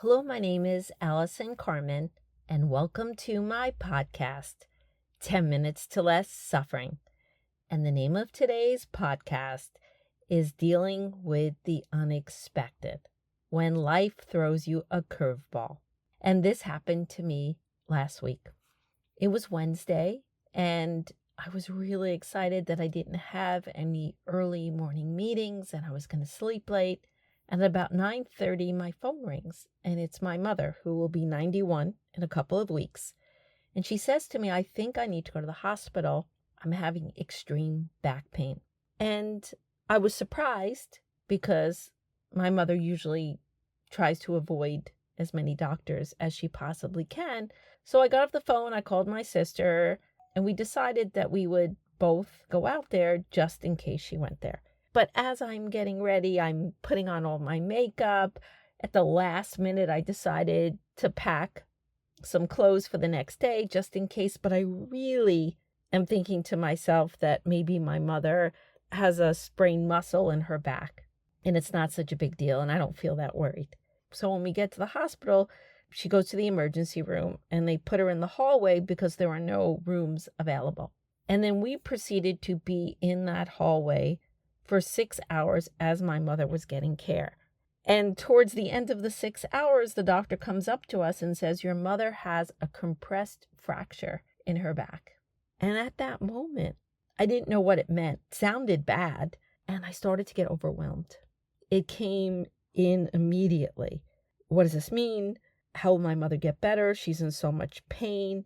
Hello, my name is Allison Carmen, and welcome to my podcast, 10 Minutes to Less Suffering. And the name of today's podcast is Dealing with the Unexpected, when life throws you a curveball. And this happened to me last week. It was Wednesday, and I was really excited that I didn't have any early morning meetings and I was going to sleep late. And at about 9:30, my phone rings, and it's my mother, who will be 91 in a couple of weeks. And she says to me, I think I need to go to the hospital. I'm having extreme back pain. And I was surprised because my mother usually tries to avoid as many doctors as she possibly can. So I got off the phone, I called my sister, and we decided that we would both go out there just in case she went there. But as I'm getting ready, I'm putting on all my makeup. At the last minute, I decided to pack some clothes for the next day just in case. But I really am thinking to myself that maybe my mother has a sprained muscle in her back and it's not such a big deal and I don't feel that worried. So when we get to the hospital, she goes to the emergency room and they put her in the hallway because there are no rooms available. And then we proceeded to be in that hallway for 6 hours as my mother was getting care. And towards the end of the 6 hours, the doctor comes up to us and says, your mother has a compressed fracture in her back. And at that moment, I didn't know what it meant. It sounded bad. And I started to get overwhelmed. It came in immediately. What does this mean? How will my mother get better? She's in so much pain.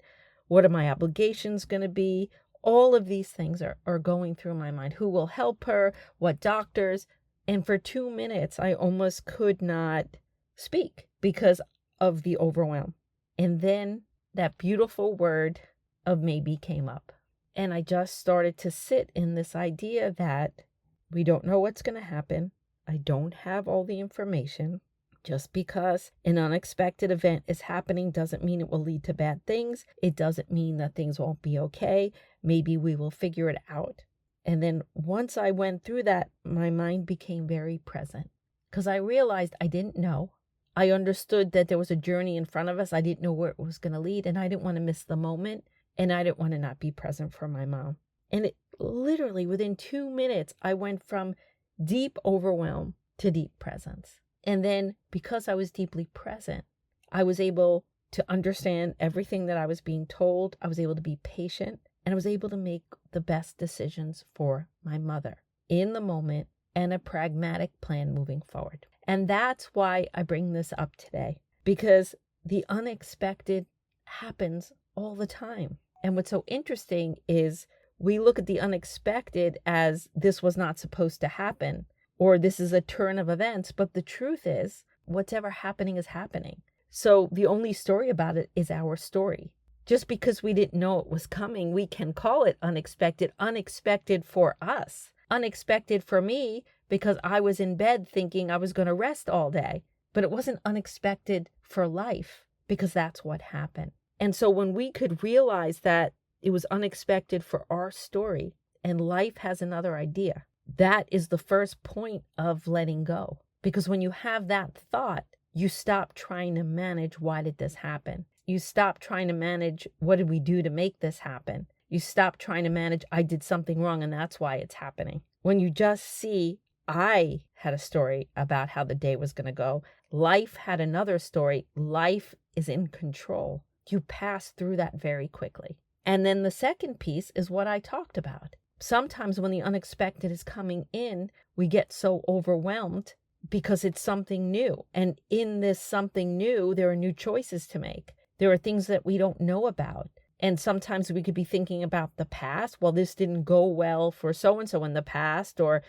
What are my obligations going to be? All of these things are going through my mind. Who will help her? What doctors? And for 2 minutes, I almost could not speak because of the overwhelm. And then that beautiful word of maybe came up. And I just started to sit in this idea that we don't know what's going to happen. I don't have all the information. Just because an unexpected event is happening doesn't mean it will lead to bad things. It doesn't mean that things won't be okay. Maybe we will figure it out. And then once I went through that, my mind became very present because I realized I didn't know. I understood that there was a journey in front of us. I didn't know where it was going to lead, and I didn't want to miss the moment, and I didn't want to not be present for my mom. And it literally within 2 minutes, I went from deep overwhelm to deep presence. And then because I was deeply present, I was able to understand everything that I was being told. I was able to be patient, and I was able to make the best decisions for my mother in the moment and a pragmatic plan moving forward. And that's why I bring this up today, because the unexpected happens all the time. And what's so interesting is we look at the unexpected as this was not supposed to happen, or this is a turn of events. But the truth is, whatever happening is happening. So the only story about it is our story. Just because we didn't know it was coming, we can call it unexpected. Unexpected for us. Unexpected for me because I was in bed thinking I was going to rest all day. But it wasn't unexpected for life because that's what happened. And so when we could realize that it was unexpected for our story and life has another idea, that is the first point of letting go. Because when you have that thought, you stop trying to manage why did this happen. You stop trying to manage what did we do to make this happen. You stop trying to manage I did something wrong and that's why it's happening. When you just see I had a story about how the day was going to go. Life had another story. Life is in control. You pass through that very quickly. And then the second piece is what I talked about. Sometimes when the unexpected is coming in, we get so overwhelmed because it's something new. And in this something new, there are new choices to make. There are things that we don't know about. And sometimes we could be thinking about the past. Well, this didn't go well for so-and-so in the past, or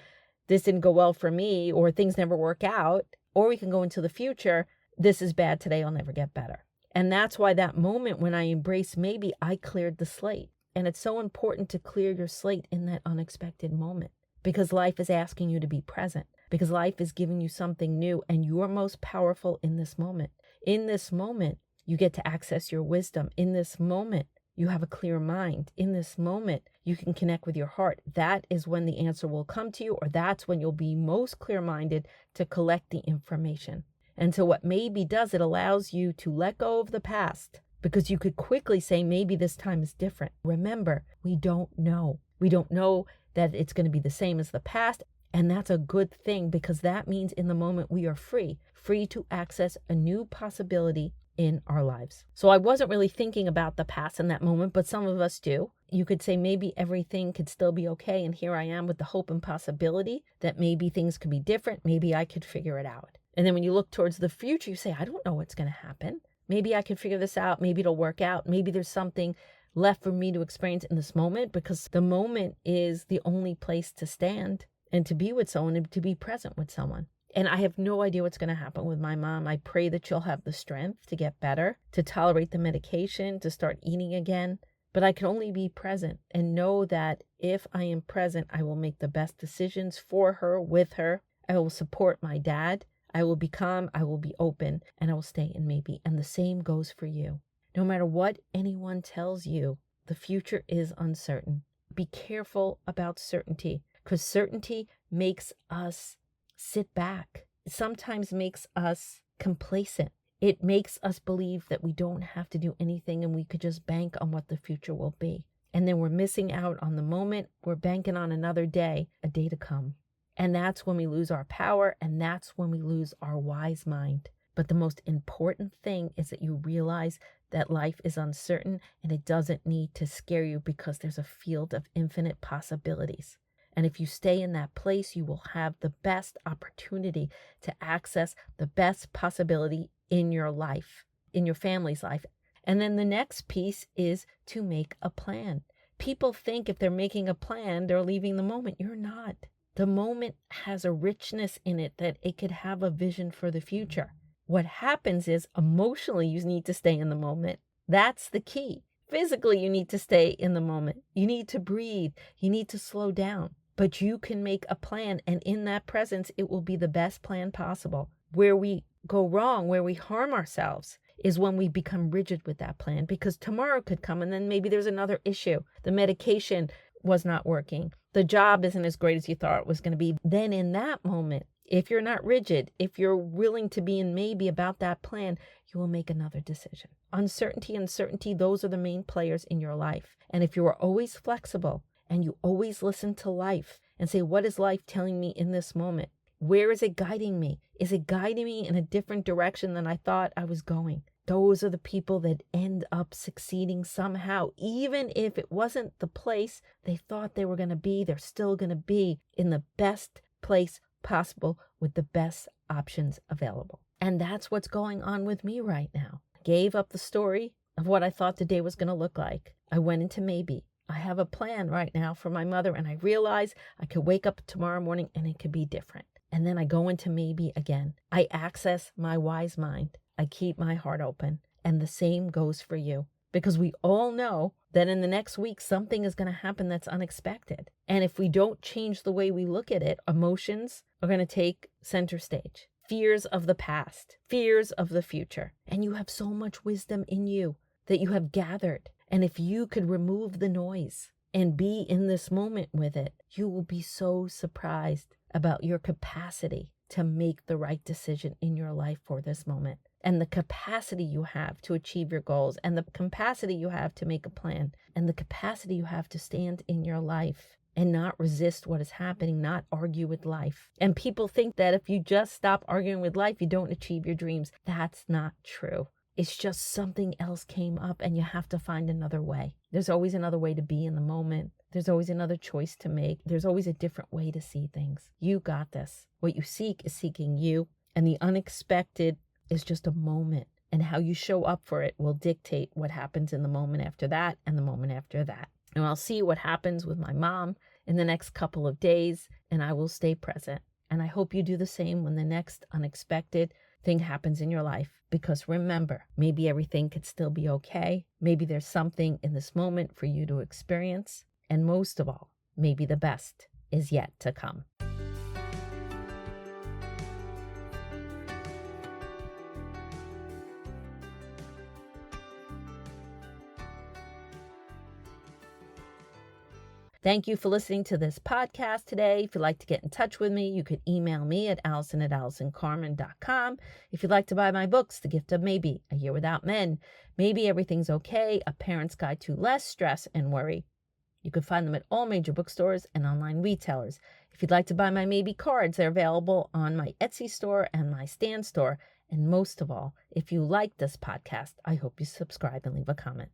this didn't go well for me, or things never work out. Or we can go into the future. This is bad today. I'll never get better. And that's why that moment when I embraced maybe, I cleared the slate. And it's so important to clear your slate in that unexpected moment because life is asking you to be present, because life is giving you something new and you're most powerful in this moment. In this moment, you get to access your wisdom. In this moment, you have a clear mind. In this moment, you can connect with your heart. That is when the answer will come to you, or that's when you'll be most clear-minded to collect the information. And so what maybe does, it allows you to let go of the past, because you could quickly say, maybe this time is different. Remember, we don't know. We don't know that it's going to be the same as the past. And that's a good thing, because that means in the moment we are free to access a new possibility in our lives. So I wasn't really thinking about the past in that moment, but some of us do. You could say maybe everything could still be okay. And here I am with the hope and possibility that maybe things could be different. Maybe I could figure it out. And then when you look towards the future, you say, I don't know what's going to happen. Maybe I can figure this out. Maybe it'll work out. Maybe there's something left for me to experience in this moment, because the moment is the only place to stand and to be with someone and to be present with someone. And I have no idea what's going to happen with my mom. I pray that she'll have the strength to get better, to tolerate the medication, to start eating again. But I can only be present and know that if I am present, I will make the best decisions for her, with her. I will support my dad. I will be calm, I will be open, and I will stay in maybe. And the same goes for you. No matter what anyone tells you, the future is uncertain. Be careful about certainty, because certainty makes us sit back. It sometimes makes us complacent. It makes us believe that we don't have to do anything and we could just bank on what the future will be. And then we're missing out on the moment. We're banking on another day, a day to come. And that's when we lose our power, and that's when we lose our wise mind. But the most important thing is that you realize that life is uncertain, and it doesn't need to scare you, because there's a field of infinite possibilities. And if you stay in that place, you will have the best opportunity to access the best possibility in your life, in your family's life. And then the next piece is to make a plan. People think if they're making a plan, they're leaving the moment. You're not. The moment has a richness in it that it could have a vision for the future. What happens is emotionally you need to stay in the moment. That's the key. Physically you need to stay in the moment. You need to breathe. You need to slow down. But you can make a plan, and in that presence it will be the best plan possible. Where we go wrong, where we harm ourselves, is when we become rigid with that plan, because tomorrow could come and then maybe there's another issue. The medication was not working. The job isn't as great as you thought it was going to be. Then in that moment, if you're not rigid, if you're willing to be in maybe about that plan, you will make another decision. Uncertainty and certainty, those are the main players in your life. And if you are always flexible and you always listen to life and say, what is life telling me in this moment? Where is it guiding me? Is it guiding me in a different direction than I thought I was going? Those are the people that end up succeeding somehow. Even if it wasn't the place they thought they were going to be, they're still going to be in the best place possible with the best options available. And that's what's going on with me right now. I gave up the story of what I thought the day was going to look like. I went into maybe. I have a plan right now for my mother, and I realize I could wake up tomorrow morning and it could be different. And then I go into maybe again. I access my wise mind. I keep my heart open. And the same goes for you. Because we all know that in the next week, something is going to happen that's unexpected. And if we don't change the way we look at it, emotions are going to take center stage. Fears of the past, fears of the future. And you have so much wisdom in you that you have gathered. And if you could remove the noise and be in this moment with it, you will be so surprised about your capacity to make the right decision in your life for this moment. And the capacity you have to achieve your goals, and the capacity you have to make a plan, and the capacity you have to stand in your life and not resist what is happening, not argue with life. And people think that if you just stop arguing with life, you don't achieve your dreams. That's not true. It's just something else came up and you have to find another way. There's always another way to be in the moment. There's always another choice to make. There's always a different way to see things. You got this. What you seek is seeking you, and the unexpected is just a moment, and how you show up for it will dictate what happens in the moment after that and the moment after that. And I'll see what happens with my mom in the next couple of days, and I will stay present. And I hope you do the same when the next unexpected thing happens in your life. Because remember, maybe everything could still be okay. Maybe there's something in this moment for you to experience. And most of all, maybe the best is yet to come. Thank you for listening to this podcast today. If you'd like to get in touch with me, you could email me at allison@allisoncarmen.com. If you'd like to buy my books, The Gift of Maybe, A Year Without Men, Maybe Everything's Okay, A Parent's Guide to Less Stress and Worry, you can find them at all major bookstores and online retailers. If you'd like to buy my Maybe cards, they're available on my Etsy store and my Stan store. And most of all, if you like this podcast, I hope you subscribe and leave a comment.